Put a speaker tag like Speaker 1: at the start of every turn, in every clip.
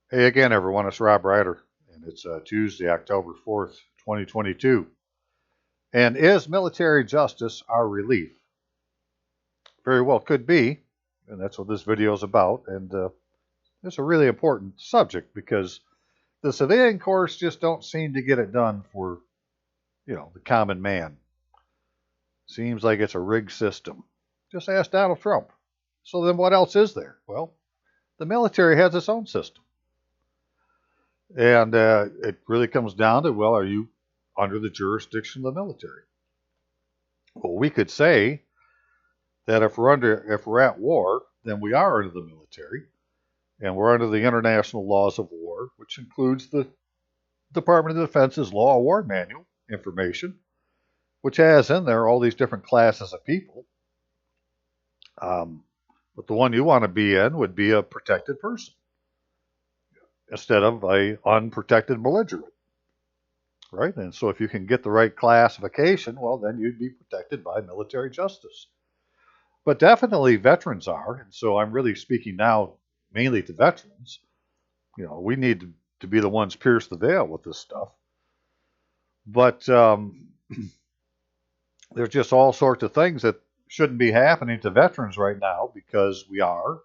Speaker 1: Hey again, everyone. It's Rob Ryder, and it's Tuesday, October 4th, 2022. And is military justice our relief? Very well could be, and that's what this video is about. And it's a really important subject because the civilian courts just don't seem to get it done for, the common man. Seems like it's a rigged system. Just ask Donald Trump. So then what else is there? Well, the military has its own system. And it really comes down to, well, are you under the jurisdiction of the military? Well, we could say that if we're at war, then we are under the military, and we're under the international laws of war, which includes the Department of Defense's Law of War Manual information, which has in there all these different classes of people. But the one you want to be in would be a protected person instead of a unprotected belligerent. Right? And so if you can get the right classification, well, then you'd be protected by military justice. But definitely veterans are, and so I'm really speaking now mainly to veterans. We need to be the ones pierce the veil with this stuff. But there's just all sorts of things that shouldn't be happening to veterans right now because we are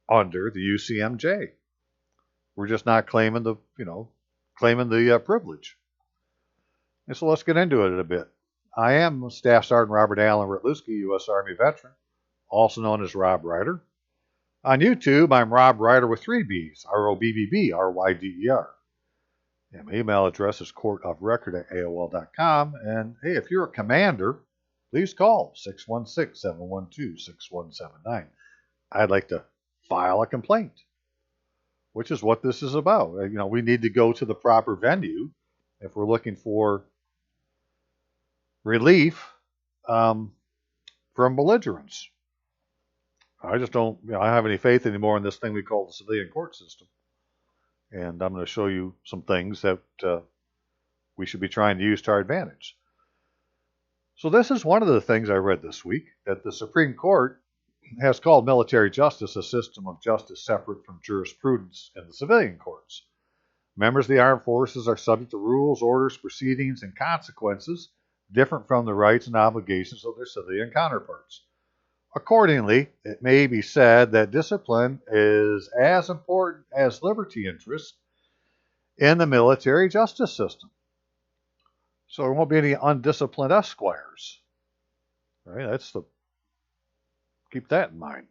Speaker 1: under the UCMJ. We're just not claiming the privilege. And so let's get into it a bit. I am Staff Sergeant Robert Allen Rutluski, U.S. Army veteran, also known as Rob Ryder. On YouTube, I'm Rob Ryder with 3 B's, ROBBBRYDER. And my email address is courtofrecord@AOL.com. And hey, if you're a commander, please call 616-712-6179. I'd like to file a complaint, which is what this is about. We need to go to the proper venue if we're looking for relief from belligerence. I just don't have any faith anymore in this thing we call the civilian court system. And I'm going to show you some things that we should be trying to use to our advantage. So this is one of the things I read this week, that the Supreme Court has called military justice a system of justice separate from jurisprudence in the civilian courts. Members of the armed forces are subject to rules, orders, proceedings, and consequences different from the rights and obligations of their civilian counterparts. Accordingly, it may be said that discipline is as important as liberty interest in the military justice system. So there won't be any undisciplined esquires. Right? Keep that in mind.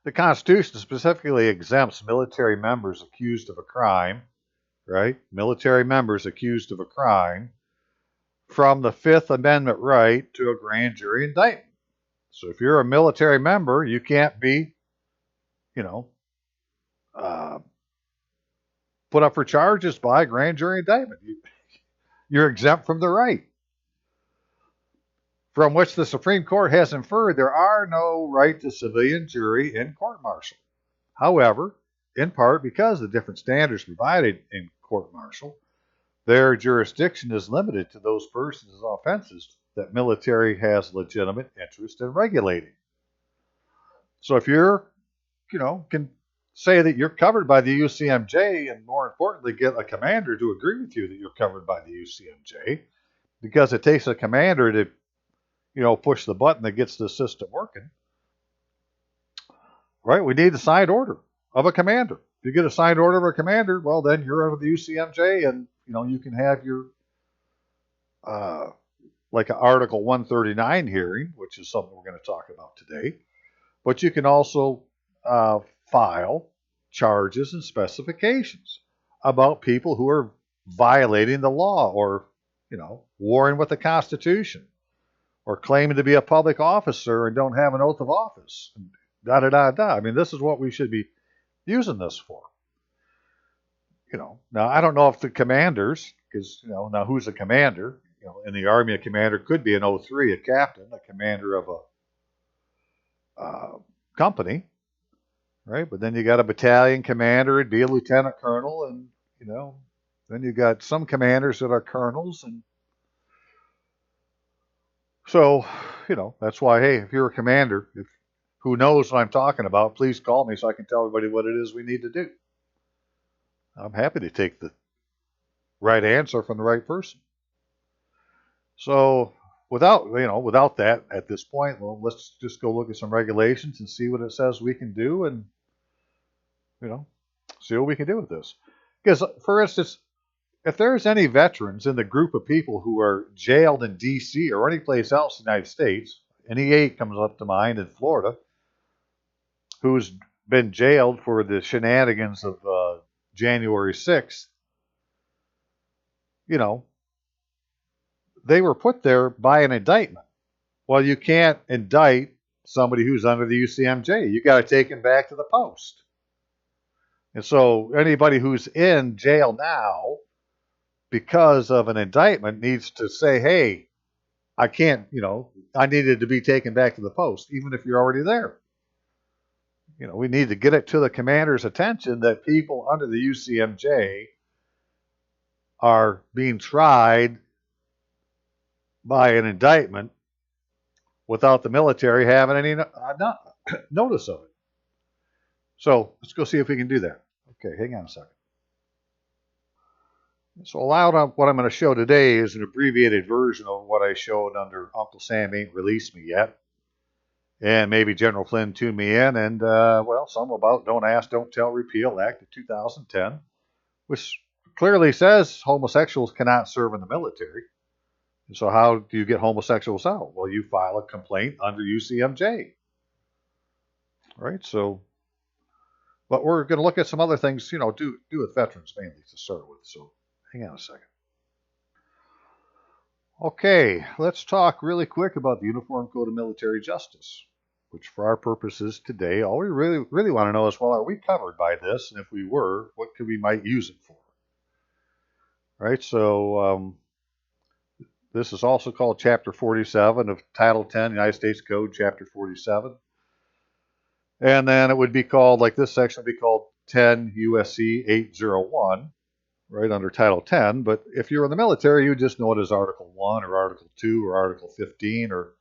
Speaker 1: The Constitution specifically exempts military members accused of a crime, right? Military members accused of a crime from the Fifth Amendment right to a grand jury indictment. So if you're a military member, you can't be, put up for charges by a grand jury indictment. You're exempt from the right, from which the Supreme Court has inferred there are no right to civilian jury in court-martial. However, in part because of the different standards provided in court-martial, their jurisdiction is limited to those persons' offenses that military has legitimate interest in regulating. So if you're, can say that you're covered by the UCMJ, and more importantly, get a commander to agree with you that you're covered by the UCMJ, because it takes a commander to, push the button that gets the system working. Right? We need a signed order of a commander. If you get a signed order of a commander, well, then you're under the UCMJ, and you can have your like an Article 139 hearing, which is something we're going to talk about today. But you can also file charges and specifications about people who are violating the law or, warring with the Constitution or claiming to be a public officer and don't have an oath of office. Da-da-da-da. I mean, this is what we should be using this for. Now I don't know if the commanders, because, now who's a commander? In the Army, a commander could be an 03, a captain, a commander of a company, right? But then you got a battalion commander, it'd be a lieutenant colonel, and, then you got some commanders that are colonels. And so, that's why, hey, if you're a commander, who knows what I'm talking about, please call me so I can tell everybody what it is we need to do. I'm happy to take the right answer from the right person. So without that at this point, well, let's just go look at some regulations and see what it says we can do, and see what we can do with this. Because, for instance, if there's any veterans in the group of people who are jailed in D.C. or any place else in the United States, an E8 comes up to mind in Florida, who's been jailed for the shenanigans of January 6th, they were put there by an indictment. Well, you can't indict somebody who's under the UCMJ. You got to take him back to the post. And so anybody who's in jail now because of an indictment needs to say, hey, I can't, I needed to be taken back to the post, even if you're already there. We need to get it to the commander's attention that people under the UCMJ are being tried by an indictment without the military having any notice of it. So let's go see if we can do that. Okay, hang on a second. So what I'm going to show today is an abbreviated version of what I showed under Uncle Sam Ain't Released Me Yet. And maybe General Flynn tuned me in, and, some about Don't Ask, Don't Tell Repeal Act of 2010, which clearly says homosexuals cannot serve in the military. And so how do you get homosexuals out? Well, you file a complaint under UCMJ. Right? So, but we're going to look at some other things, do with veterans mainly to start with. So hang on a second. Okay, let's talk really quick about the Uniform Code of Military Justice, which for our purposes today, all we really want to know is, well, are we covered by this? And if we were, what could we might use it for? Right, so this is also called Chapter 47 of Title 10, United States Code, Chapter 47. And then it would be called, like this section would be called 10 USC 801, right, under Title 10. But if you're in the military, you just know it as Article 1 or Article 2 or Article 15 or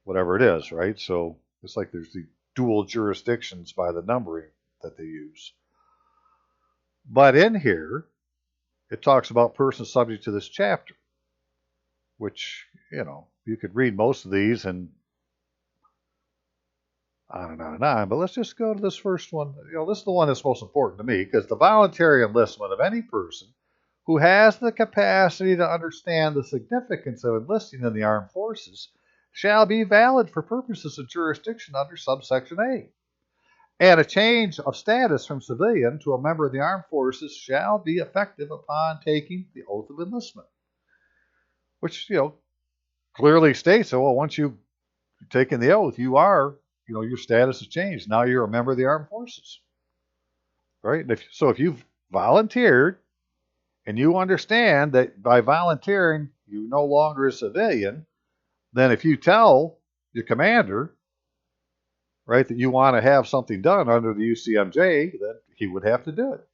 Speaker 1: whatever it is, right? So it's like there's the dual jurisdictions by the numbering that they use. But in here, it talks about persons subject to this chapter, which, you could read most of these and on and on and on. But let's just go to this first one. This is the one that's most important to me, because the voluntary enlistment of any person who has the capacity to understand the significance of enlisting in the armed forces shall be valid for purposes of jurisdiction under subsection A. And a change of status from civilian to a member of the armed forces shall be effective upon taking the oath of enlistment. Which, clearly states that, well, once you've taken the oath, you are, your status has changed. Now you're a member of the armed forces. Right? And if you've volunteered and you understand that by volunteering, you're no longer a civilian, then if you tell your commander, right, that you want to have something done under the UCMJ, then he would have to do it.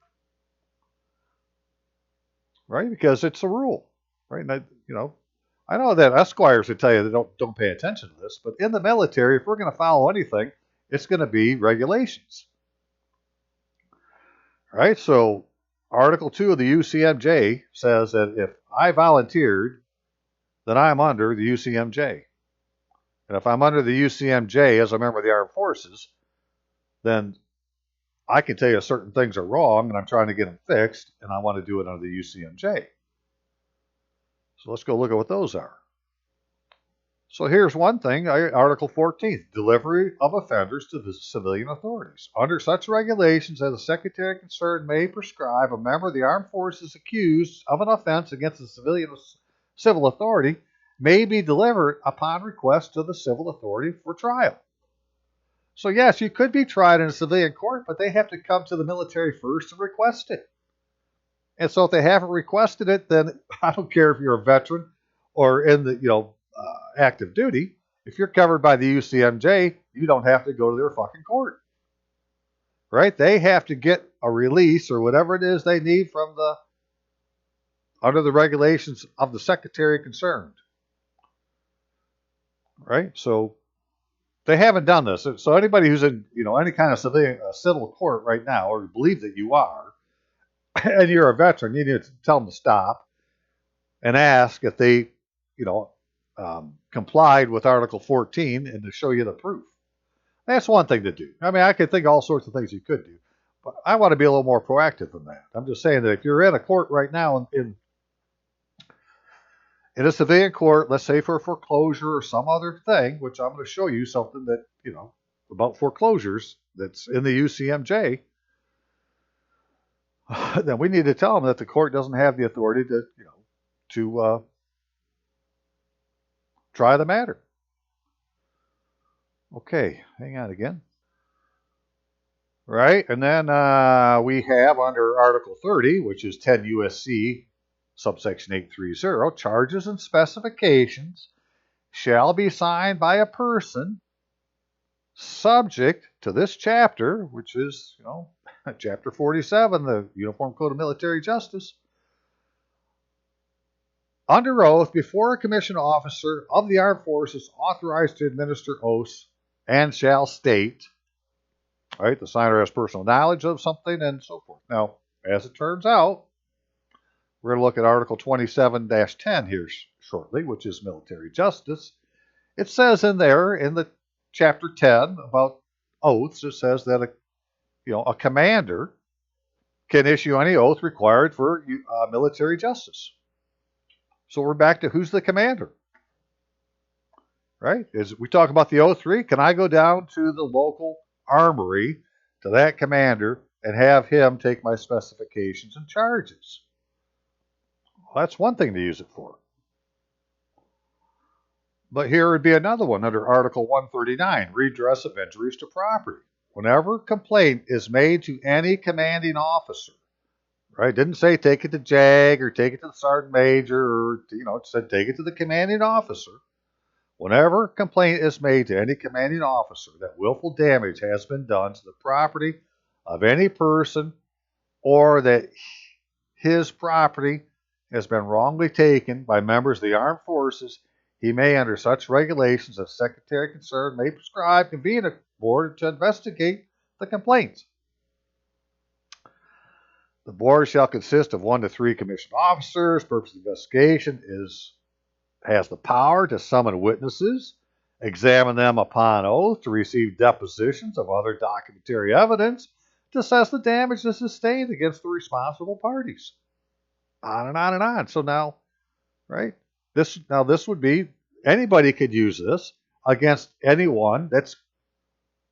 Speaker 1: Right? Because it's a rule. Right? And I know that esquires would tell you they don't pay attention to this, but in the military, if we're going to follow anything, it's going to be regulations. Right? So Article 2 of the UCMJ says that if I volunteered, then I'm under the UCMJ. And if I'm under the UCMJ as a member of the armed forces, then I can tell you certain things are wrong and I'm trying to get them fixed, and I want to do it under the UCMJ. So let's go look at what those are. So here's one thing, Article 14, delivery of offenders to the civilian authorities. Under such regulations as the Secretary concerned may prescribe, a member of the armed forces accused of an offense against a civil authority may be delivered upon request to the civil authority for trial. So yes, you could be tried in a civilian court, but they have to come to the military first and request it. And so if they haven't requested it, then I don't care if you're a veteran or in the active duty. If you're covered by the UCMJ, you don't have to go to their fucking court. Right? They have to get a release or whatever it is they need from under the regulations of the secretary concerned. Right? So they haven't done this. So anybody who's in any kind of civil court right now, or believe that you are, and you're a veteran, you need to tell them to stop and ask if they, you know, complied with Article 14 and to show you the proof. That's one thing to do. I mean, I could think of all sorts of things you could do, but I want to be a little more proactive than that. I'm just saying that if you're in a court right now in a civilian court, let's say for foreclosure or some other thing, which I'm going to show you something that, about foreclosures that's in the UCMJ, then we need to tell them that the court doesn't have the authority to try the matter. Okay, hang on again. Right, and then we have under Article 30, which is 10 U.S.C. subsection 830, charges and specifications shall be signed by a person subject to this chapter, which is, Chapter 47, the Uniform Code of Military Justice, under oath before a commissioned officer of the armed forces authorized to administer oaths and shall state, right, the signer has personal knowledge of something and so forth. Now, as it turns out, we're going to look at Article 27-10 here shortly, which is military justice. It says in there, in the Chapter 10 about oaths, it says that a commander can issue any oath required for military justice. So we're back to who's the commander, right? As we talk about the O3, can I go down to the local armory to that commander and have him take my specifications and charges? Well, that's one thing to use it for. But here would be another one under Article 139, redress of injuries to property. Whenever complaint is made to any commanding officer, right? Didn't say take it to JAG or take it to the sergeant major or, it said take it to the commanding officer. Whenever complaint is made to any commanding officer that willful damage has been done to the property of any person or that his property has been wrongly taken by members of the armed forces, he may, under such regulations as secretary concerned, may prescribe, convene a board to investigate the complaint. The board shall consist of 1 to 3 commissioned officers. Purpose of the investigation has the power to summon witnesses, examine them upon oath, to receive depositions of other documentary evidence, to assess the damage sustained against the responsible parties. On and on and on. So now, right? This would be, anybody could use this against anyone that's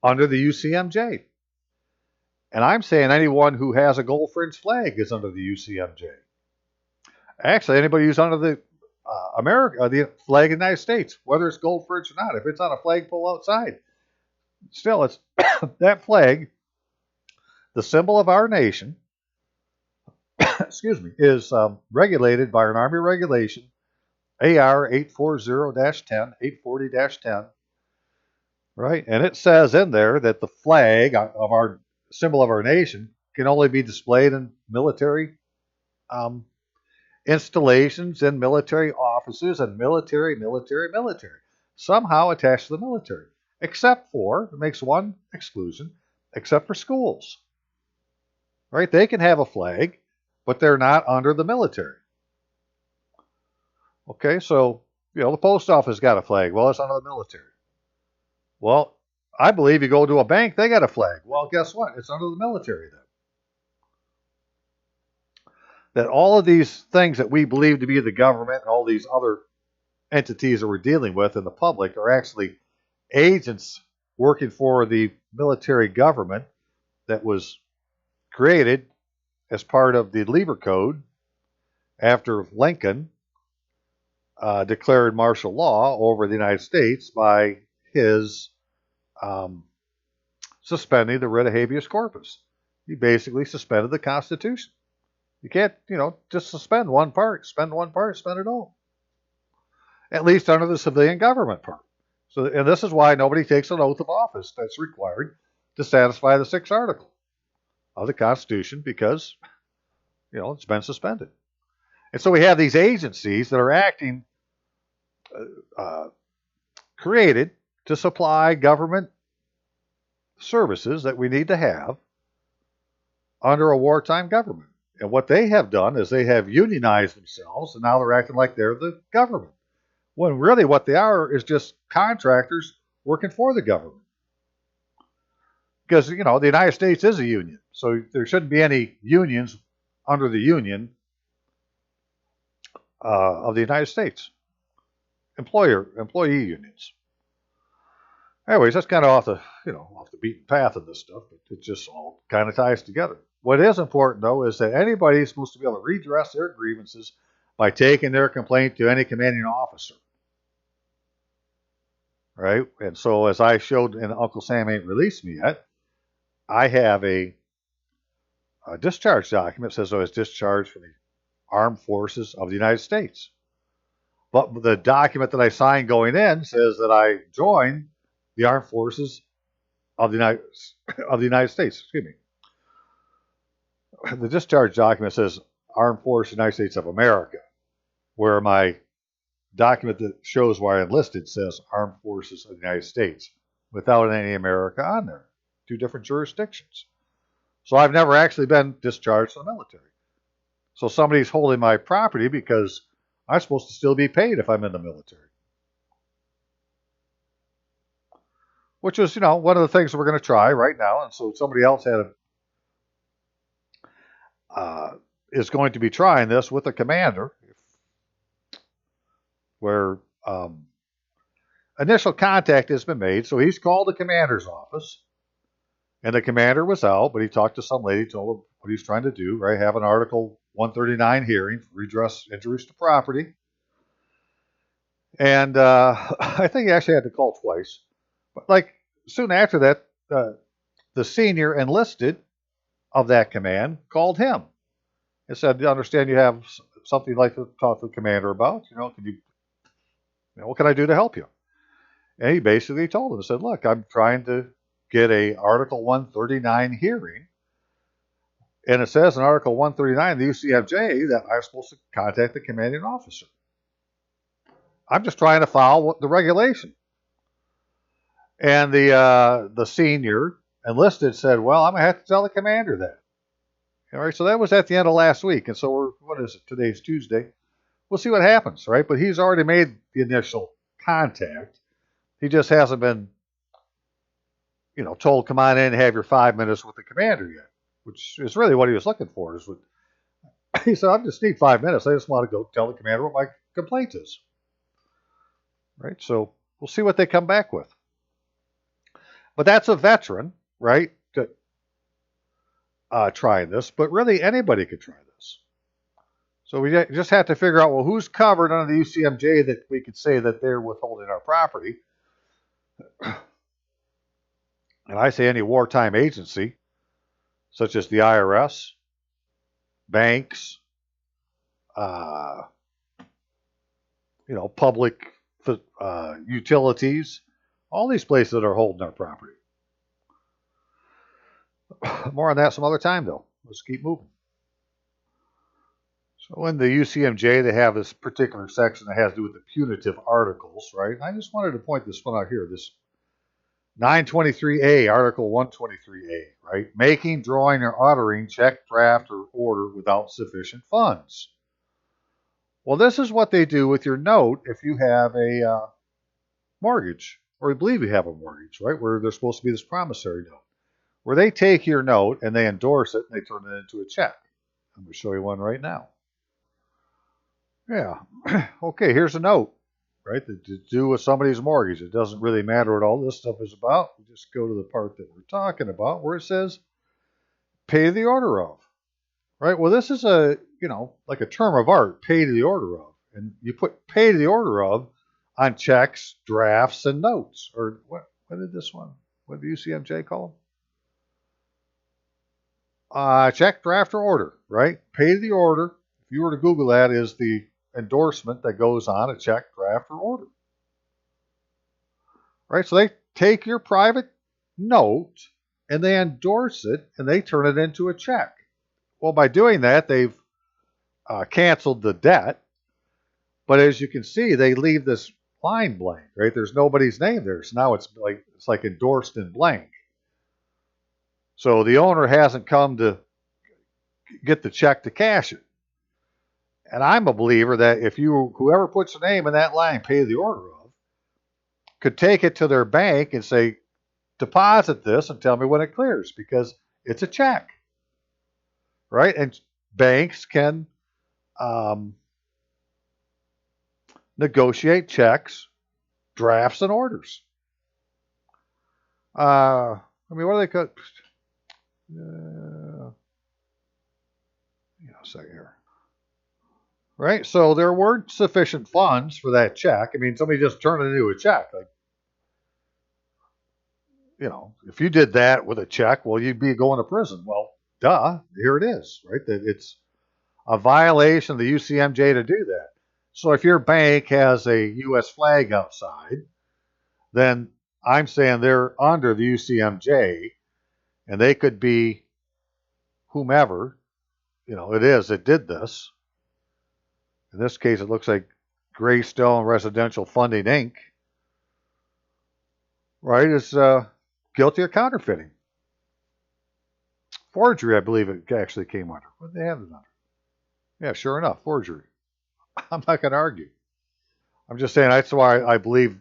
Speaker 1: under the UCMJ. And I'm saying anyone who has a gold fringe flag is under the UCMJ. Actually, anybody who's under the the flag of the United States, whether it's gold fringe or not, if it's on a flagpole outside, still it's that flag, the symbol of our nation, excuse me, is regulated by an Army regulation, AR 840-10, 840-10, right? And it says in there that the flag of our symbol of our nation can only be displayed in military installations, in military offices, and military, somehow attached to the military, except for, it makes one exclusion, except for schools, right? They can have a flag, but they're not under the military. Okay, so, the post office got a flag. Well, it's under the military. Well, I believe you go to a bank, they got a flag. Well, guess what? It's under the military then. That all of these things that we believe to be the government and all these other entities that we're dealing with in the public are actually agents working for the military government that was created as part of the Lieber Code after Lincoln declared martial law over the United States by his suspending the writ of habeas corpus. He basically suspended the Constitution. You can't, just suspend one part, spend it all. At least under the civilian government part. So, and this is why nobody takes an oath of office that's required to satisfy the 6th article of the Constitution because, it's been suspended. And so we have these agencies that are acting, created to supply government services that we need to have under a wartime government. And what they have done is they have unionized themselves, and now they're acting like they're the government. When really what they are is just contractors working for the government. Because, the United States is a union. So there shouldn't be any unions under the Union of the United States. Employee unions. Anyways, that's kind of off the beaten path of this stuff, but it just all kind of ties together. What is important, though, is that anybody is supposed to be able to redress their grievances by taking their complaint to any commanding officer. Right? And so, as I showed in Uncle Sam Ain't Released Me Yet, I have a discharge document that says I was discharged from the Armed Forces of the United States. But the document that I signed going in says that I joined the Armed Forces of the United States. Excuse me. The discharge document says Armed Forces of the United States of America, where my document that shows where I enlisted says Armed Forces of the United States, without any America on there. Two different jurisdictions. So I've never actually been discharged from the military. So somebody's holding my property because I'm supposed to still be paid if I'm in the military. Which is, one of the things that we're going to try right now. And so somebody else is going to be trying this with a commander, where initial contact has been made. So he's called the commander's office, and the commander was out, but he talked to some lady, told him what he's trying to do, right? Have an Article 139 hearing, redress injuries to property. And I think he actually had to call twice. But soon after that, the senior enlisted of that command called him and said, "I understand you have something you'd like to talk to the commander about. What can I do to help you?" And he basically told him, said, "Look, I'm trying to get a Article 139 hearing. And it says in Article 139 of the UCMJ that I'm supposed to contact the commanding officer. I'm just trying to follow the regulation." And the senior enlisted said, "Well, I'm going to have to tell the commander that." All right, so that was at the end of last week. And so what is it? Today's Tuesday. We'll see what happens, right? But he's already made the initial contact. He just hasn't been, told, "Come on in and have your 5 minutes with the commander yet," which is really what he was looking for. He said, "I just need 5 minutes. I just want to go tell the commander what my complaint is." Right? So we'll see what they come back with. But that's a veteran, right, trying this. But really, anybody could try this. So we just have to figure out, well, who's covered under the UCMJ that we could say that they're withholding our property. And I say any wartime agency, such as the IRS, banks, public utilities, all these places that are holding our property. More on that some other time, though. Let's keep moving. So in the UCMJ, they have this particular section that has to do with the punitive articles, right? I just wanted to point this one out here, this 923A, Article 123A, right? Making, drawing, or uttering check, draft, or order without sufficient funds. Well, this is what they do with your note if you have a mortgage, or you believe you have a mortgage, right? Where there's supposed to be this promissory note, where they take your note and they endorse it and they turn it into a check. I'm going to show you one right now. Yeah. Okay, here's a note, right, to do with somebody's mortgage. It doesn't really matter what all this stuff is about. We just go to the part that we're talking about where it says pay the order of, right? Well, this is like a term of art, pay to the order of. And you put pay to the order of on checks, drafts, and notes. Or what did this one, what did UCMJ call them? Check, draft, or order, right? Pay to the order. If you were to Google that, is the endorsement that goes on a check, draft, or order. Right? So they take your private note and they endorse it and they turn it into a check. Well, by doing that, they've canceled the debt. But as you can see, they leave this line blank, right? There's nobody's name there. So now it's like endorsed in blank. So the owner hasn't come to get the check to cash it. And I'm a believer that if whoever puts their name in that line, pay the order of, could take it to their bank and say, deposit this and tell me when it clears, because it's a check, right? And banks can negotiate checks, drafts, and orders. I mean, what do they call? A second here. Right? So there weren't sufficient funds for that check. I mean, somebody just turned it into a check. Like, if you did that with a check, well, you'd be going to prison. Well, duh, here it is, right? That it's a violation of the UCMJ to do that. So if your bank has a U.S. flag outside, then I'm saying they're under the UCMJ, and they could be whomever, it did this. In this case, it looks like Greystone Residential Funding, Inc., right, is guilty of counterfeiting. Forgery, I believe it actually came under. What did they have it under? Yeah, sure enough, forgery. I'm not going to argue. I'm just saying that's why I believe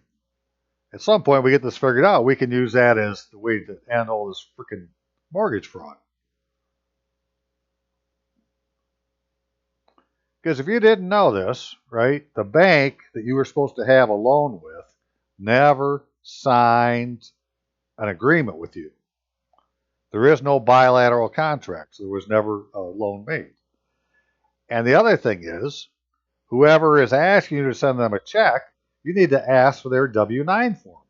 Speaker 1: at some point we get this figured out. We can use that as the way to end all this freaking mortgage fraud. Because if you didn't know this, right, the bank that you were supposed to have a loan with never signed an agreement with you. There is no bilateral contract, so there was never a loan made. And the other thing is, whoever is asking you to send them a check, you need to ask for their W-9 form.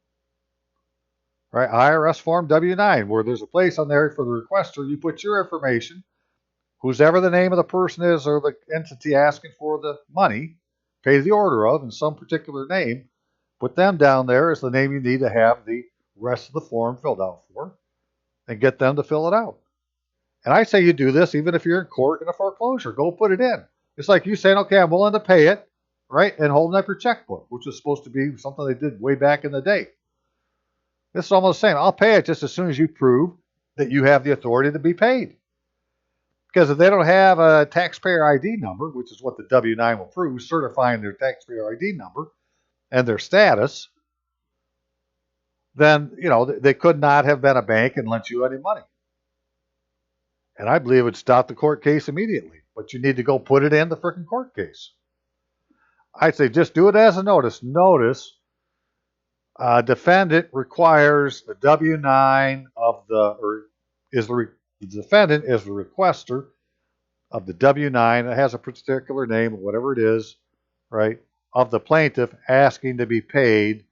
Speaker 1: Right? IRS form W-9, where there's a place on there for the requester. You put your information, who's ever the name of the person is or the entity asking for the money, pay the order of, and some particular name, put them down there as the name you need to have the rest of the form filled out for, and get them to fill it out. And I say you do this even if you're in court in a foreclosure. Go put it in. It's like you saying, okay, I'm willing to pay it, right, and holding up your checkbook, which was supposed to be something they did way back in the day. This is almost saying, I'll pay it just as soon as you prove that you have the authority to be paid. Because if they don't have a taxpayer ID number, which is what the W-9 will prove, certifying their taxpayer ID number and their status, then, they could not have been a bank and lent you any money. And I believe it would stop the court case immediately. But you need to go put it in the freaking court case. I'd say just do it as a notice. Notice, defendant requires the W-9 of the defendant is the requester of the W-9. It has a particular name, whatever it is, right, of the plaintiff asking to be paid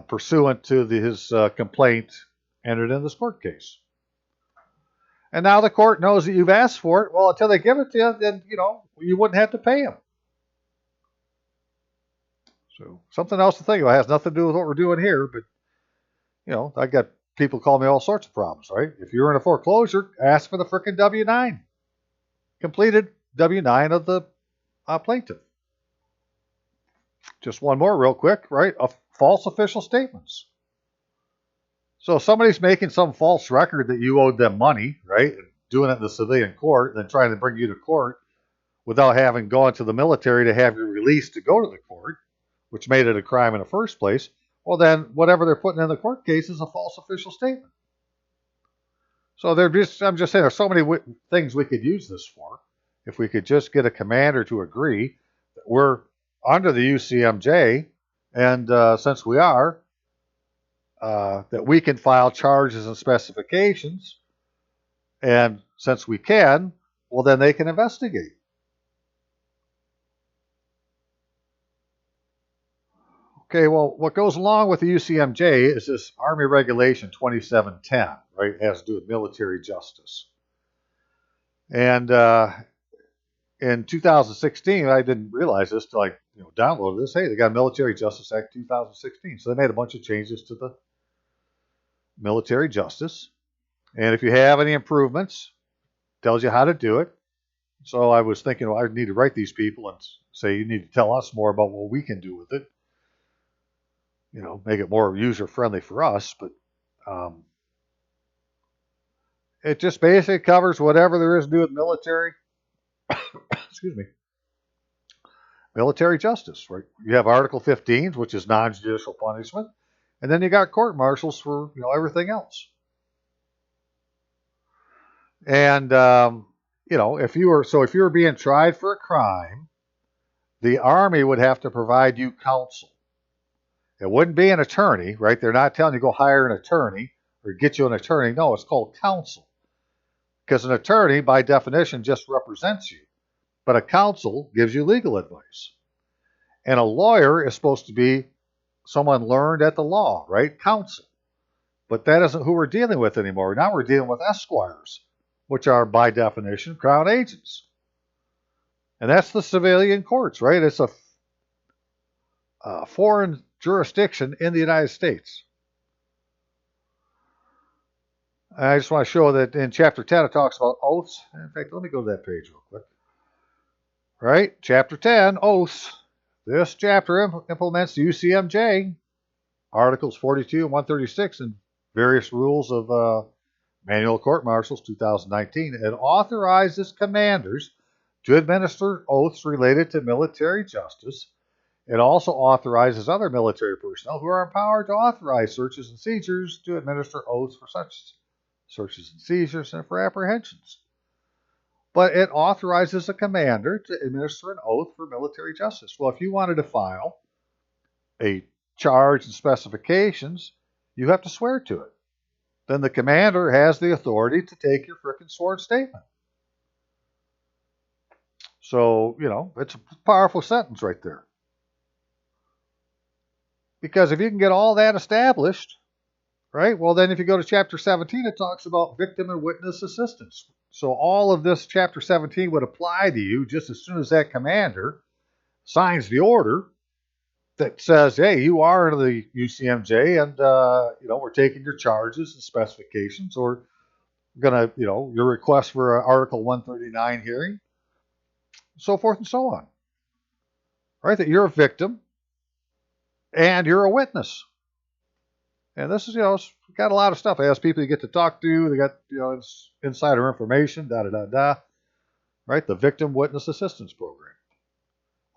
Speaker 1: pursuant to his complaint entered in this court case. And now the court knows that you've asked for it. Well, until they give it to you, then, you wouldn't have to pay them. So something else to think about. It has nothing to do with what we're doing here, but, I got people call me all sorts of problems, right? If you're in a foreclosure, ask for the frickin' W-9. Completed W-9 of the plaintiff. Just one more real quick, right? False official statements. So if somebody's making some false record that you owed them money, right, doing it in the civilian court, and then trying to bring you to court without having gone to the military to have you released to go to the court, which made it a crime in the first place, well then whatever they're putting in the court case is a false official statement. So I'm just saying there's so many things we could use this for. If we could just get a commander to agree that we're under the UCMJ, and since we are, that we can file charges and specifications, and since we can, well then they can investigate. Okay, well, what goes along with the UCMJ is this Army Regulation 2710, right? It has to do with military justice. And in 2016, I didn't realize this till I downloaded this. Hey, they got Military Justice Act 2016. So they made a bunch of changes to the military justice. And if you have any improvements, it tells you how to do it. So I was thinking, well, I need to write these people and say, you need to tell us more about what we can do with it. Make it more user-friendly for us. But It just basically covers whatever there is to do with military, excuse me, military justice, right? You have Article 15, which is non-judicial punishment, and then you got court martials for everything else. And if you were being tried for a crime, the Army would have to provide you counsel. It wouldn't be an attorney, right? They're not telling you to go hire an attorney or get you an attorney. No, it's called counsel. Because an attorney, by definition, just represents you. But a counsel gives you legal advice. And a lawyer is supposed to be someone learned at the law, right? Counsel. But that isn't who we're dealing with anymore. Now we're dealing with esquires, which are, by definition, crown agents. And that's the civilian courts, right? It's a foreign jurisdiction in the United States. I just want to show that in Chapter 10 it talks about oaths. In fact, let me go to that page real quick. Right? Chapter 10, oaths. This chapter implements the UCMJ, Articles 42 and 136, and various rules of Manual of Court Martials 2019. It authorizes commanders to administer oaths related to military justice. It also authorizes other military personnel who are empowered to authorize searches and seizures to administer oaths for such searches and seizures and for apprehensions. But it authorizes a commander to administer an oath for military justice. Well, if you wanted to file a charge and specifications, you have to swear to it. Then the commander has the authority to take your frickin' sworn statement. So, it's a powerful sentence right there. Because if you can get all that established, right, well, then if you go to Chapter 17, it talks about victim and witness assistance. So all of this Chapter 17 would apply to you just as soon as that commander signs the order that says, hey, you are under the UCMJ and, we're taking your charges and specifications, or going to, your request for an Article 139 hearing, so forth and so on. Right? That you're a victim and you're a witness. And this is, it's got a lot of stuff. It has people you get to talk to. They got, insider information, right? The Victim Witness Assistance Program.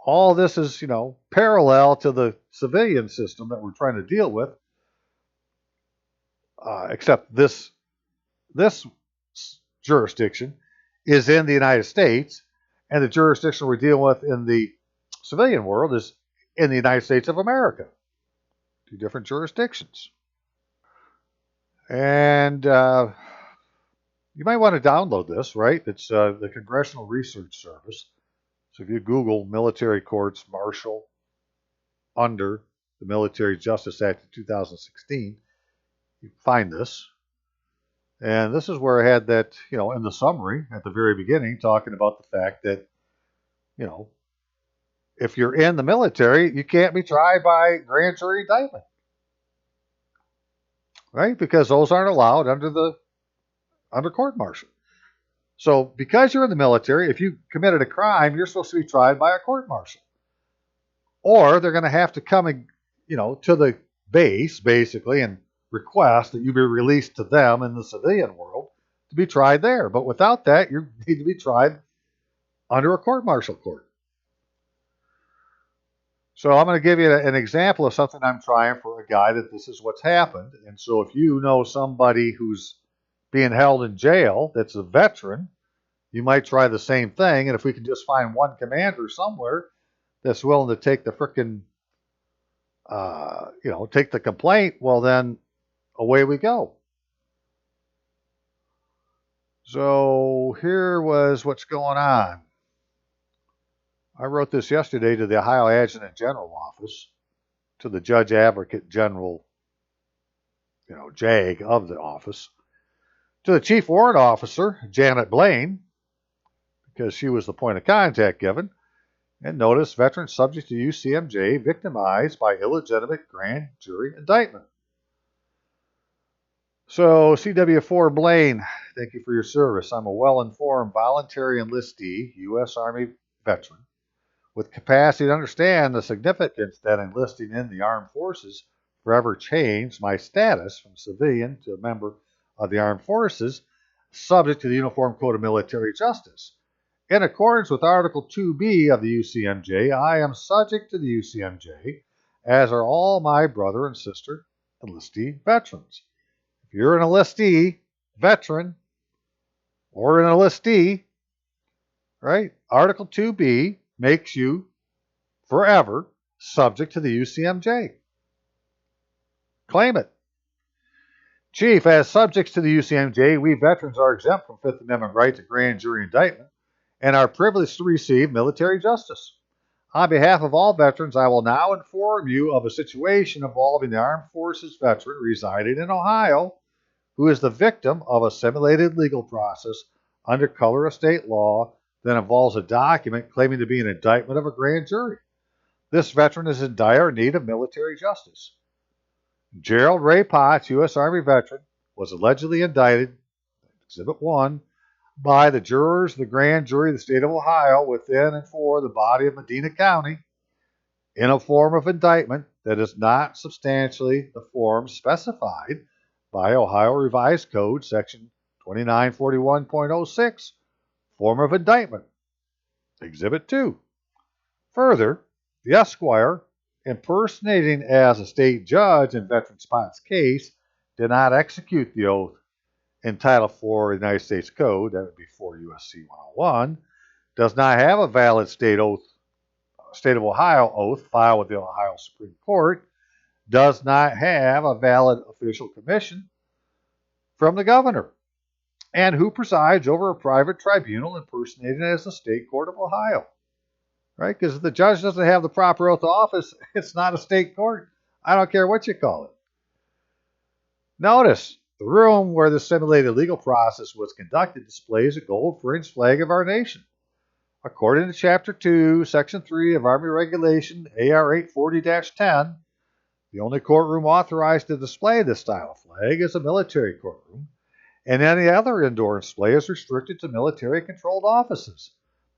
Speaker 1: All this is, parallel to the civilian system that we're trying to deal with, except this jurisdiction is in the United States, and the jurisdiction we're dealing with in the civilian world is in the United States of America. Two different jurisdictions. And you might want to download this, right? It's the Congressional Research Service. So if you Google military courts martial under the Military Justice Act of 2016, you find this. And this is where I had that, in the summary at the very beginning, talking about the fact that, if you're in the military, you can't be tried by grand jury indictment. Right? Because those aren't allowed under court martial. So because you're in the military, if you committed a crime, you're supposed to be tried by a court martial. Or they're going to have to come, to the base, basically, and request that you be released to them in the civilian world to be tried there. But without that, you need to be tried under a court martial court. So I'm going to give you an example of something I'm trying for a guy that this is what's happened. And so if you know somebody who's being held in jail that's a veteran, you might try the same thing. And if we can just find one commander somewhere that's willing to take the frickin', take the complaint, well, then away we go. So here was what's going on. I wrote this yesterday to the Ohio Adjutant General Office, to the Judge Advocate General, JAG of the office, to the Chief Warrant Officer, Janet Blaine, because she was the point of contact given, and notice veterans subject to UCMJ victimized by illegitimate grand jury indictment. So, CW4 Blaine, thank you for your service. I'm a well-informed voluntary enlistee, U.S. Army veteran, with capacity to understand the significance that enlisting in the armed forces forever changed my status from civilian to a member of the armed forces. subject to the Uniform Code of Military Justice. In accordance with Article 2B of the UCMJ, I am subject to the UCMJ, as are all my brother and sister enlistee veterans. If you're an enlistee, veteran, or an enlistee, right, Article 2B makes you forever subject to the UCMJ. Claim it. Chief, as subjects to the UCMJ, we veterans are exempt from Fifth Amendment right to grand jury indictment and are privileged to receive military justice. On behalf of all veterans, I will now inform you of a situation involving the Armed Forces veteran residing in Ohio who is the victim of a simulated legal process under color of state law that involves a document claiming to be an indictment of a grand jury. This veteran is in dire need of military justice. Gerald Ray Potts, U.S. Army veteran, was allegedly indicted, Exhibit 1, by the jurors of the grand jury of the state of Ohio within and for the body of Medina County in a form of indictment that is not substantially the form specified by Ohio Revised Code, Section 2941.06, form of indictment, Exhibit 2. Further, the Esquire, impersonating as a state judge in Veteran Potts' case, did not execute the oath entitled for the United States Code, that would be 4 U.S.C. 101, does not have a valid state of Ohio oath filed with the Ohio Supreme Court, does not have a valid official commission from the governor, and who presides over a private tribunal impersonating as the state court of Ohio. Right? Because if the judge doesn't have the proper oath of office, it's not a state court. I don't care what you call it. Notice, the room where the simulated legal process was conducted displays a gold-fringed flag of our nation. According to Chapter 2, Section 3 of Army Regulation AR 840-10, the only courtroom authorized to display this style of flag is a military courtroom, and any other indoor display is restricted to military-controlled offices,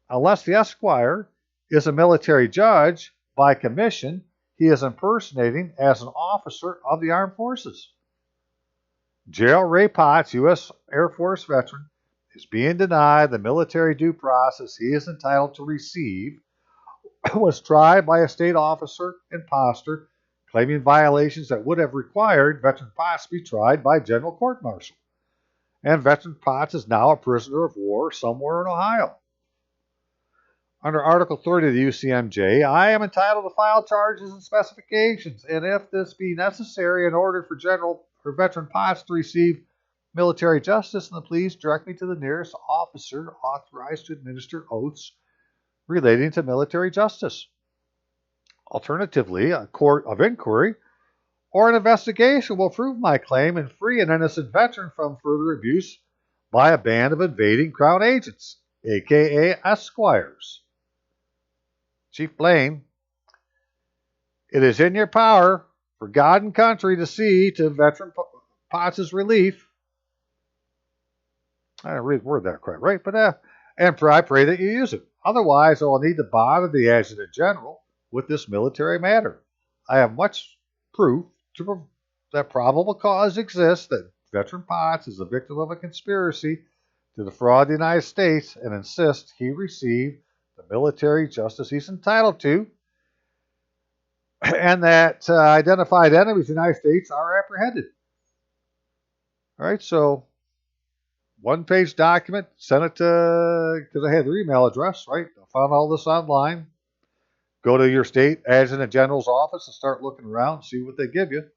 Speaker 1: unless the Esquire is a military judge. By commission, he is impersonating as an officer of the armed forces. Gerald Ray Potts, U.S. Air Force veteran, is being denied the military due process he is entitled to receive, was tried by a state officer imposter, claiming violations that would have required Veteran Potts be tried by general court-martial. And Veteran Potts is now a prisoner of war somewhere in Ohio. Under Article 30 of the UCMJ, I am entitled to file charges and specifications, and if this be necessary in order for Veteran Potts to receive military justice, then please direct me to the nearest officer authorized to administer oaths relating to military justice. Alternatively, a court of inquiry or an investigation will prove my claim and free an innocent veteran from further abuse by a band of invading Crown agents, aka Esquires. Chief Blaine, it is in your power for God and country to see to Veteran Potts' relief. I didn't read the word that quite right, but and I pray that you use it. Otherwise, I will need to bother the Adjutant General with this military matter. I have much proof that probable cause exists that Veteran Potts is the victim of a conspiracy to defraud the United States and insist he receive the military justice he's entitled to, and that identified enemies of the United States are apprehended. All right, so one-page document, sent it to, because I had their email address, right? I found all this online. Go to your state adjutant general's office and start looking around, see what they give you.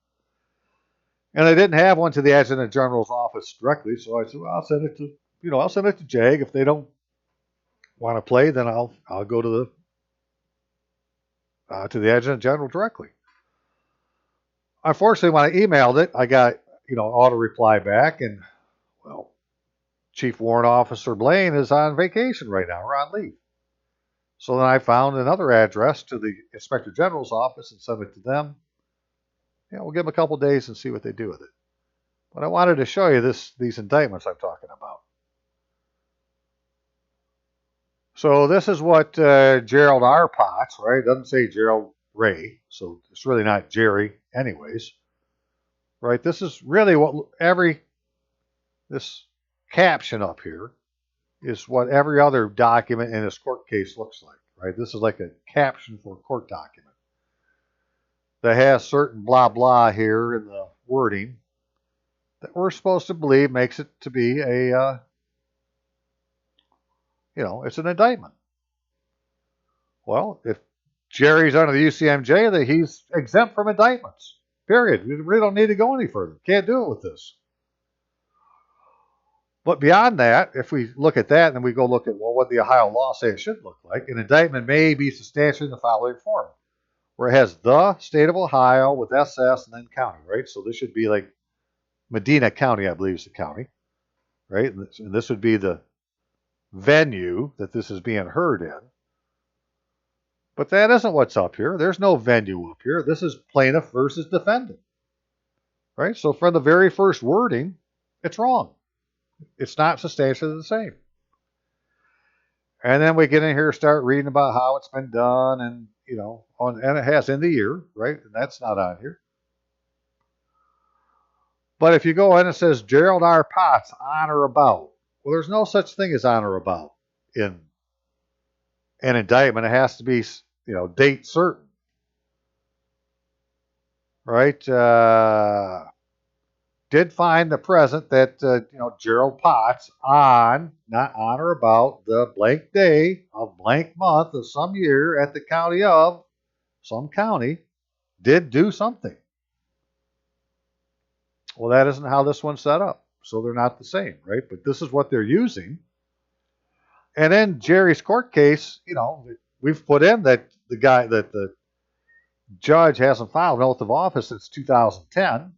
Speaker 1: And I didn't have one to the adjutant general's office directly, so I said, well, I'll send it to JAG. If they don't want to play, then I'll go to the adjutant general directly. Unfortunately, when I emailed it, I got auto reply back, and well, Chief Warrant Officer Blaine is on vacation right now, or on leave. So then I found another address to the Inspector General's office and sent it to them. Yeah, we'll give them a couple days and see what they do with it. But I wanted to show you these indictments I'm talking about. So this is what Gerald R. Potts, right? It doesn't say Gerald Ray, so it's really not Jerry anyways. Right? This is really what this caption up here is what every other document in this court case looks like, right? This is like a caption for a court document that has certain blah blah here in the wording that we're supposed to believe makes it to be a, it's an indictment. Well, if Jerry's under the UCMJ, that he's exempt from indictments. Period. We really don't need to go any further. Can't do it with this. But beyond that, if we look at that and then we go look at, well, what the Ohio law say it should look like, an indictment may be substantially in the following form, where it has the state of Ohio with SS and then county, right? So this should be like Medina County, I believe is the county, right? And this would be the venue that this is being heard in. But that isn't what's up here. There's no venue up here. This is plaintiff versus defendant, right? So from the very first wording, it's wrong. It's not substantially the same. And then we get in here and start reading about how it's been done and, and it has in the year, right? And that's not on here. But if you go in and it says Gerald R. Potts on or about, well, there's no such thing as on or about in an indictment. It has to be, date certain, right? Did find the present that, Gerald Potts not on or about the blank day of blank month of some year at the county of some county did do something. Well, that isn't how this one's set up. So they're not the same, right? But this is what they're using. And in Jerry's court case, we've put in that the judge hasn't filed an oath of office since 2010,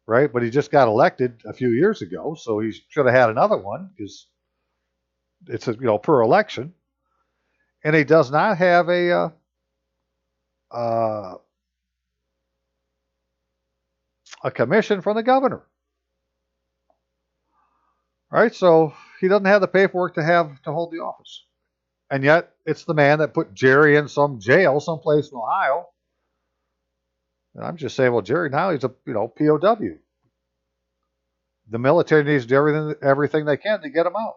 Speaker 1: right? But he just got elected a few years ago, so he should have had another one because it's per election. And he does not have a commission from the governor. All right, so he doesn't have the paperwork to hold the office. And yet it's the man that put Jerry in some jail someplace in Ohio. And I'm just saying, well, Jerry now he's a POW. The military needs to do everything they can to get him out.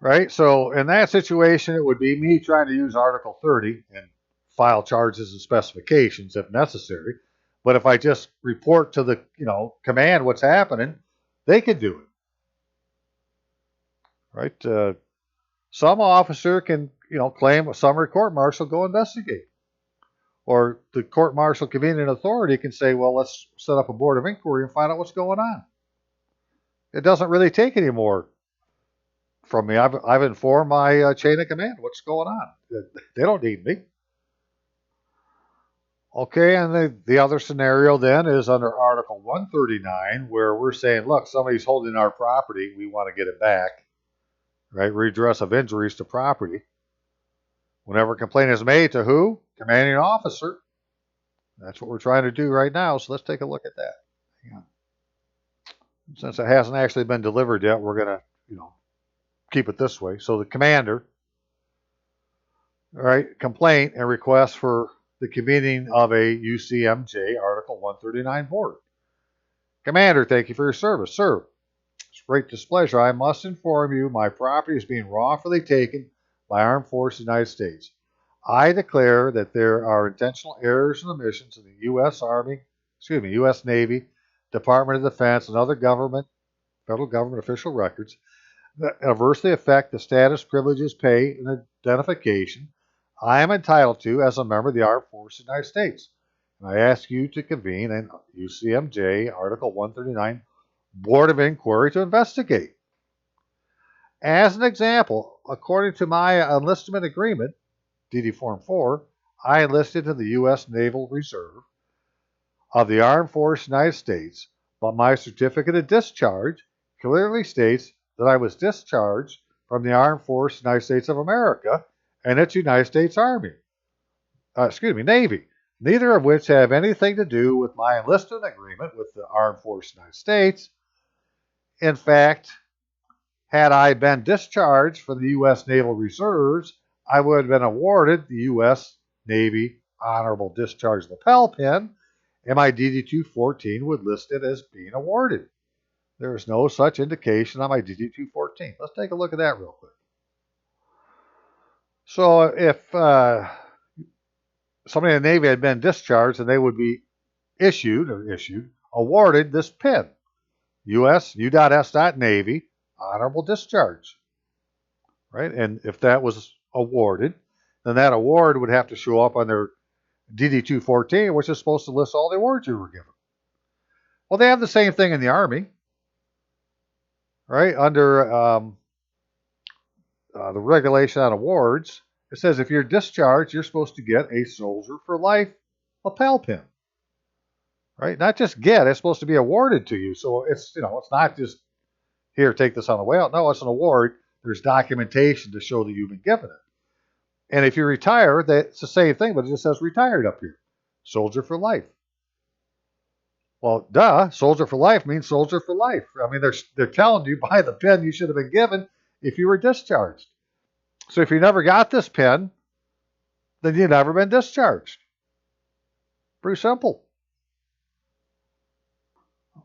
Speaker 1: Right? So in that situation, it would be me trying to use Article 30 and file charges and specifications if necessary. But if I just report to the, command what's happening, they could do it. Right? Some officer can, claim a summary court martial, go investigate. Or the court martial convening authority can say, well, let's set up a board of inquiry and find out what's going on. It doesn't really take any more from me. I've informed my chain of command what's going on. They don't need me. Okay, and the other scenario then is under Article 139, where we're saying, look, somebody's holding our property. We want to get it back. Right? Redress of injuries to property. Whenever a complaint is made to who? Commanding officer. That's what we're trying to do right now, so let's take a look at that. Hang on. Since it hasn't actually been delivered yet, we're going to, keep it this way. So the commander, all right, complaint and request for the convening of a UCMJ Article 139 board. Commander, thank you for your service. Sir, it's great displeasure. I must inform you my property is being wrongfully taken by Armed Forces of the United States. I declare that there are intentional errors and omissions in the U.S. Navy, Department of Defense, and other federal government official records that adversely affect the status, privileges, pay, and identification I am entitled to as a member of the Armed Forces of the United States. And I ask you to convene an UCMJ Article 139 Board of Inquiry to investigate. As an example, according to my enlistment agreement, DD Form 4, I enlisted in the U.S. Naval Reserve of the Armed Forces of the United States, but my certificate of discharge clearly states that I was discharged from the Armed Forces of the United States of America and its United States Navy, neither of which have anything to do with my enlistment agreement with the Armed Forces of the United States. In fact, had I been discharged from the U.S. Naval Reserves, I would have been awarded the U.S. Navy Honorable Discharge Lapel Pin, and my DD-214 would list it as being awarded. There is no such indication on my DD-214. Let's take a look at that real quick. So if somebody in the Navy had been discharged, and they would be awarded this PIN, U.S.U.S.Navy, honorable discharge, right? And if that was awarded, then that award would have to show up on their DD-214, which is supposed to list all the awards you were given. Well, they have the same thing in the Army, right? Under the regulation on awards, it says if you're discharged, you're supposed to get a Soldier for Life lapel pin, right? Not just get, it's supposed to be awarded to you. So it's, it's not just, here, take this on the way out. No, it's an award. There's documentation to show that you've been given it. And if you retire, it's the same thing, but it just says retired up here. Soldier for Life. Well, duh, Soldier for Life means soldier for life. I mean, they're telling you by the pin you should have been given if you were discharged. So if you never got this pin, then you've never been discharged. Pretty simple.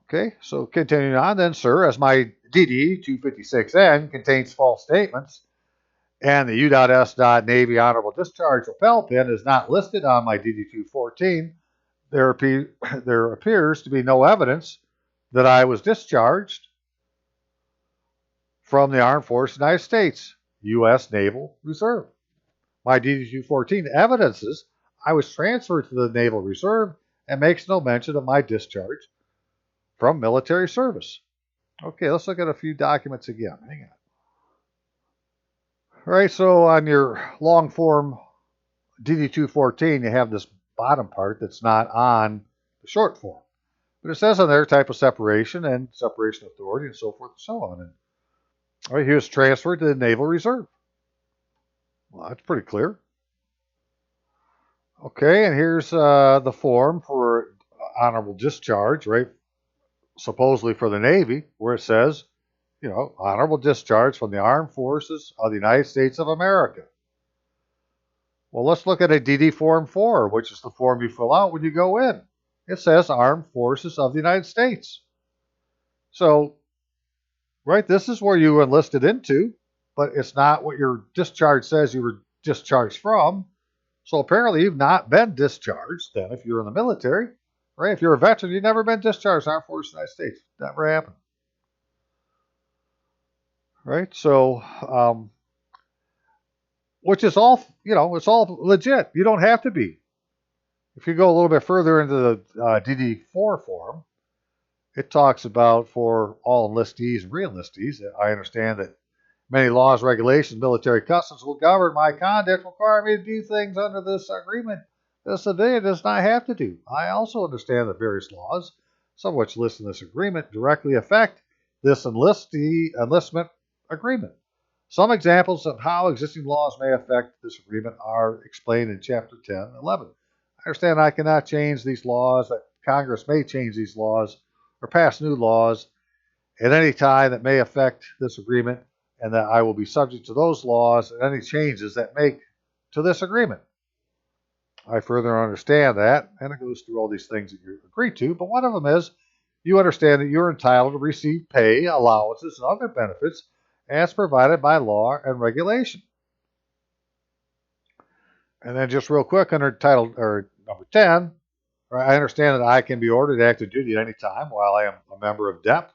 Speaker 1: Okay, so continuing on then, sir, as my DD-256N contains false statements and the U.S.Navy Honorable Discharge lapel pin is not listed on my DD-214, there appears to be no evidence that I was discharged from the Armed Forces of the United States, U.S. Naval Reserve. My DD-214 evidences I was transferred to the Naval Reserve and makes no mention of my discharge from military service. Okay, let's look at a few documents again. Hang on. All right, so on your long form DD-214, you have this bottom part that's not on the short form. But it says on there type of separation and separation of authority and so forth and so on. And all right, he was transferred to the Naval Reserve. Well, that's pretty clear. Okay, and here's the form for honorable discharge, right? Supposedly for the Navy, where it says, honorable discharge from the Armed Forces of the United States of America. Well, let's look at a DD Form 4, which is the form you fill out when you go in. It says Armed Forces of the United States. So, right, this is where you enlisted into, but it's not what your discharge says you were discharged from. So apparently you've not been discharged then if you're in the military. Right? If you're a veteran, you've never been discharged Armed Forces of the United States. Never happened. Right? So, which is all, it's all legit. You don't have to be. If you go a little bit further into the DD4 form, it talks about for all enlistees and re-enlistees. I understand that many laws, regulations, military customs will govern my conduct, require me to do things under this agreement the civilian does not have to do. I also understand that various laws, some of which list in this agreement, directly affect this enlistment agreement. Some examples of how existing laws may affect this agreement are explained in Chapter 10 and 11. I understand I cannot change these laws, that Congress may change these laws or pass new laws at any time that may affect this agreement, and that I will be subject to those laws and any changes that make to this agreement. I further understand that, and it goes through all these things that you agree to, but one of them is you understand that you're entitled to receive pay, allowances, and other benefits as provided by law and regulation. And then just real quick, under title or number 10, I understand that I can be ordered active duty at any time while I am a member of DEP.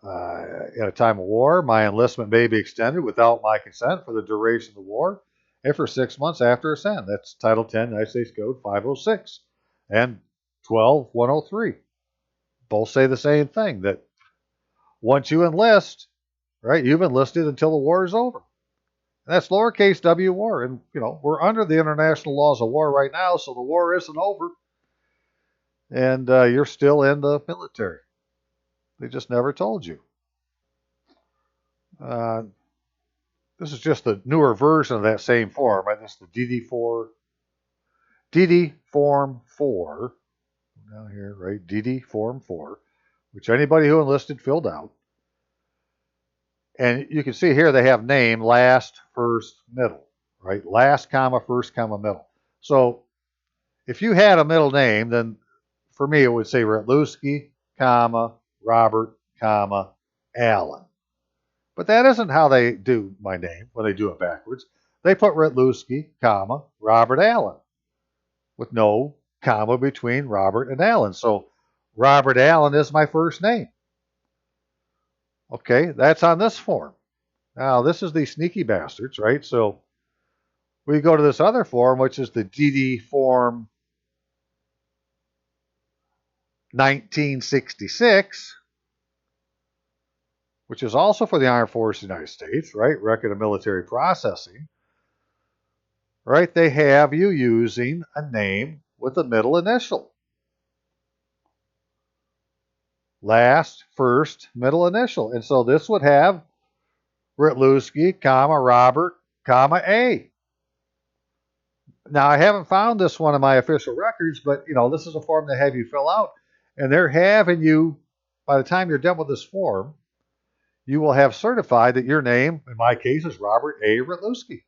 Speaker 1: At a time of war, my enlistment may be extended without my consent for the duration of the war and for 6 months after ascent. That's Title 10, United States Code 506 and 12103. Both say the same thing, that once you enlist, right, you've enlisted until the war is over. And that's lowercase w war. And, we're under the international laws of war right now, so the war isn't over. And you're still in the military. They just never told you. This is just the newer version of that same form. Right? This is the DD Form 4. Down here, right? DD Form 4, which anybody who enlisted filled out. And you can see here they have name, last, first, middle. Right? Last, comma, first, comma, middle. So if you had a middle name, then for me it would say Retluski, comma, Robert, comma, Allen. But that isn't how they do my name when they do it backwards. They put Rytlewski, comma, Robert Allen, with no comma between Robert and Allen. So Robert Allen is my first name. Okay, that's on this form. Now, this is the sneaky bastards, right? So we go to this other form, which is the DD form 1966, which is also for the Armed Forces of the United States, right? Record of military processing, right? They have you using a name with a middle initial. Last, first, middle initial. And so this would have Rytlewski, comma, Robert, comma, A. Now, I haven't found this one in my official records, but, this is a form they have you fill out. And they're having you, by the time you're done with this form, you will have certified that your name, in my case, is Robert A. Rytlewski.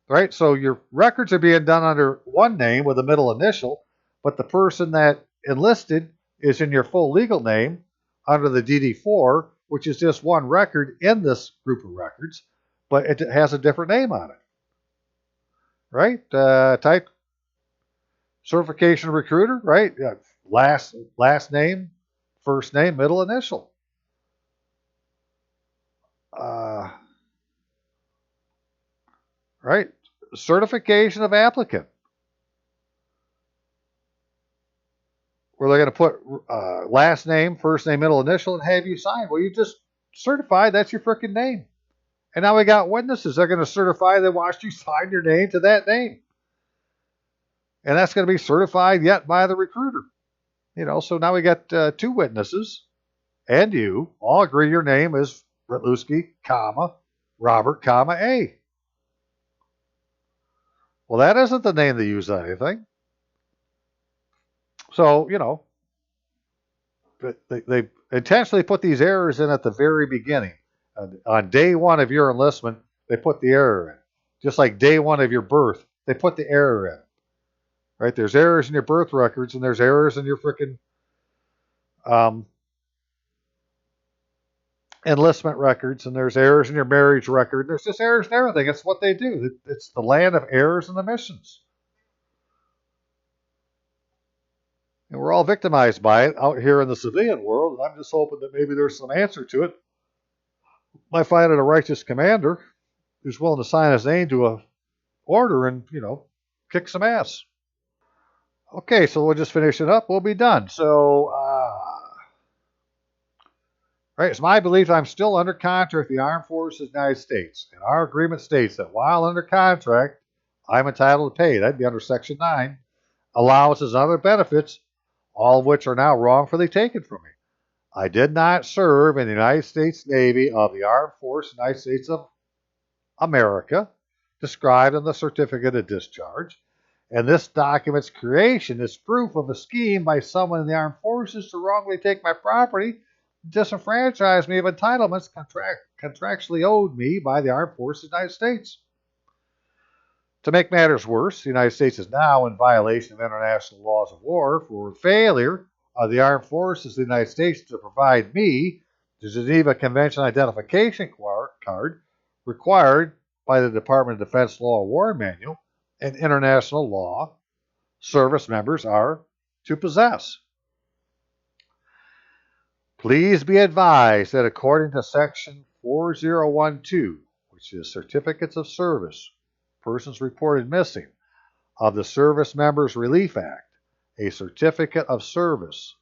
Speaker 1: Right? So your records are being done under one name with a middle initial, but the person that enlisted is in your full legal name under the DD4, which is just one record in this group of records, but it has a different name on it. Right? Type certification recruiter, right? Last name, first name, middle initial. Right? Certification of applicant. Where they're going to put last name, first name, middle initial, and have you sign. Well, you just certified that's your freaking name. And now we got witnesses. They're going to certify they watched you sign your name to that name. And that's going to be certified yet by the recruiter. So now we got two witnesses and you all agree your name is Rytlewski, comma, Robert, comma, A. Well, that isn't the name they use on anything. So, they intentionally put these errors in at the very beginning. On day one of your enlistment, they put the error in. Just like day one of your birth, they put the error in. Right? There's errors in your birth records, and there's errors in your freaking enlistment records, and there's errors in your marriage record. There's just errors in everything. It's what they do. It's the land of errors and omissions. And we're all victimized by it out here in the civilian world, and I'm just hoping that maybe there's some answer to it. I find it a righteous commander who's willing to sign his name to a order and, kick some ass. Okay, so we'll just finish it up. We'll be done. So, right, it's my belief I'm still under contract with the Armed Forces of the United States. And our agreement states that while under contract, I'm entitled to pay. That'd be under Section 9. Allowances and other benefits, all of which are now wrongfully taken from me. I did not serve in the United States Navy of the Armed Forces of the United States of America, described in the Certificate of Discharge, and this document's creation is proof of a scheme by someone in the Armed Forces to wrongly take my property, disenfranchise me of entitlements contractually owed me by the Armed Forces of the United States. To make matters worse, the United States is now in violation of international laws of war for failure of the Armed Forces of the United States to provide me the Geneva Convention identification card required by the Department of Defense Law War Manual and international law service members are to possess. Please be advised that according to Section 4012, which is Certificates of Service, persons reported missing, of the Service Members Relief Act, a certificate of service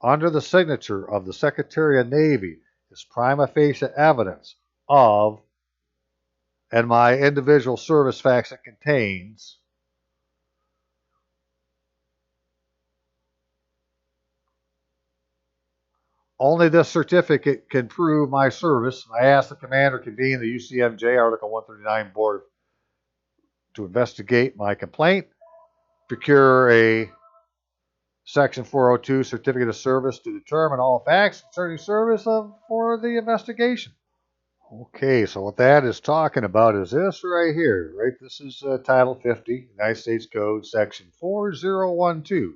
Speaker 1: under the signature of the Secretary of Navy is prima facie evidence of, and my individual service facts it contains, only this certificate can prove my service. I ask the commander convene the UCMJ Article 139 board to investigate my complaint, procure a Section 402 certificate of service to determine all facts concerning service for the investigation. Okay, so what that is talking about is this right here, right? This is Title 50, United States Code, Section 4012,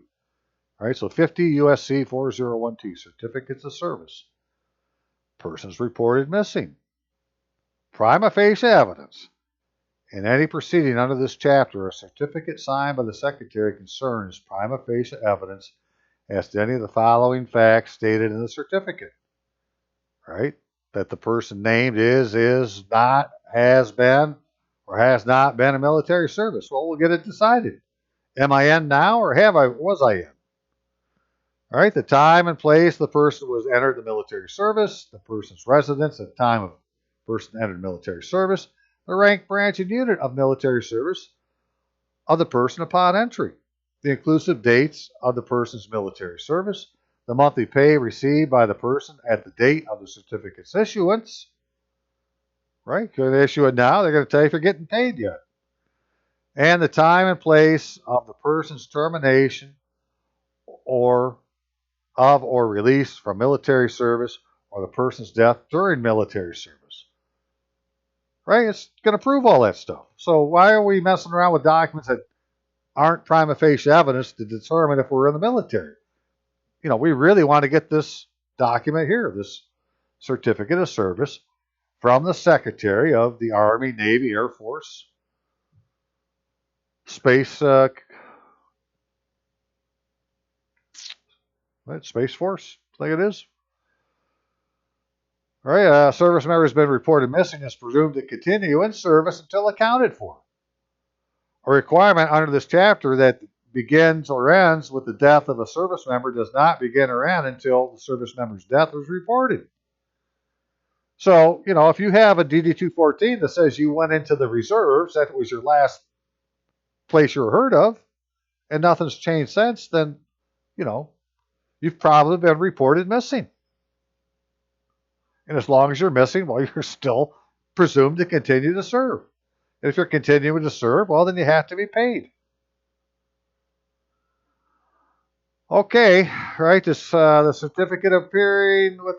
Speaker 1: All right, so 50 U.S.C. 4012, certificates of service. Persons reported missing. Prima facie evidence. In any proceeding under this chapter, a certificate signed by the Secretary concerned is prima facie evidence as to any of the following facts stated in the certificate. Right? That the person named is not, has been, or has not been in military service. Well, we'll get it decided. Am I in now, or was I in? All right, the time and place the person was entered the military service, the person's residence at the time of the person entered military service, the rank, branch, and unit of military service of the person upon entry, the inclusive dates of the person's military service, the monthly pay received by the person at the date of the certificate's issuance. Right? Could they issue it now? They're going to tell you if you're getting paid yet. And the time and place of the person's termination or release from military service or the person's death during military service. Right? It's going to prove all that stuff. So why are we messing around with documents that aren't prima facie evidence to determine if we're in the military? You know, we really want to get this document here, this certificate of service from the Secretary of the Army, Navy, Air Force, Space Force, I think it is. All right, a service member has been reported missing is presumed to continue in service until accounted for. A requirement under this chapter that begins or ends with the death of a service member does not begin or end until the service member's death is reported. So, you know, if you have a DD-214 that says you went into the reserves, that was your last place you were heard of, and nothing's changed since, then, you know, you've probably been reported missing. And as long as you're missing, well, you're still presumed to continue to serve. And if you're continuing to serve, well, then you have to be paid. Okay, right, this the certificate appearing to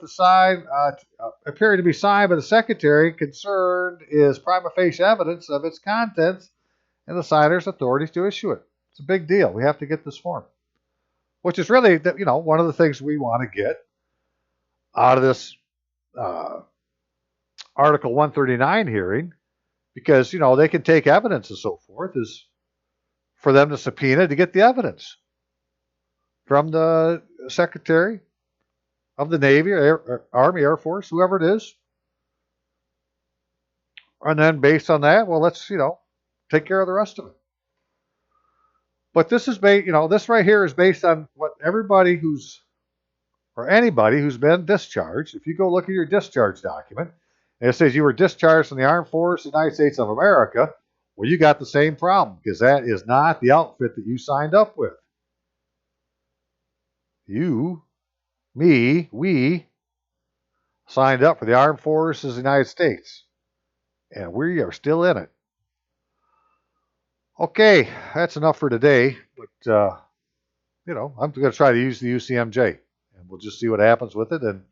Speaker 1: be signed by the Secretary concerned is prima facie evidence of its contents and the signer's authority to issue it. It's a big deal. We have to get this form, which is really, you know, one of the things we want to get out of this Article 139 hearing, because, you know, they can take evidence and so forth, is for them to subpoena to get the evidence from the Secretary of the Navy, Army, Air Force, whoever it is. And then based on that, well, let's, you know, take care of the rest of it. But this is based, you know, this right here is based on what anybody who's been discharged. If you go look at your discharge document, and it says you were discharged from the Armed Forces of the United States of America, well, you got the same problem, because that is not the outfit that you signed up with. We signed up for the Armed Forces of the United States, and we are still in it. Okay, that's enough for today, but, you know, I'm going to try to use the UCMJ, and we'll just see what happens with it. And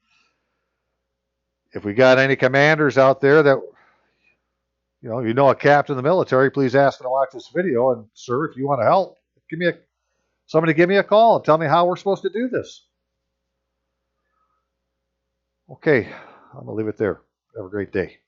Speaker 1: if we got any commanders out there that, you know a captain in the military, please ask them to watch this video. And, sir, if you want to help, somebody give me a call and tell me how we're supposed to do this. Okay, I'm going to leave it there. Have a great day.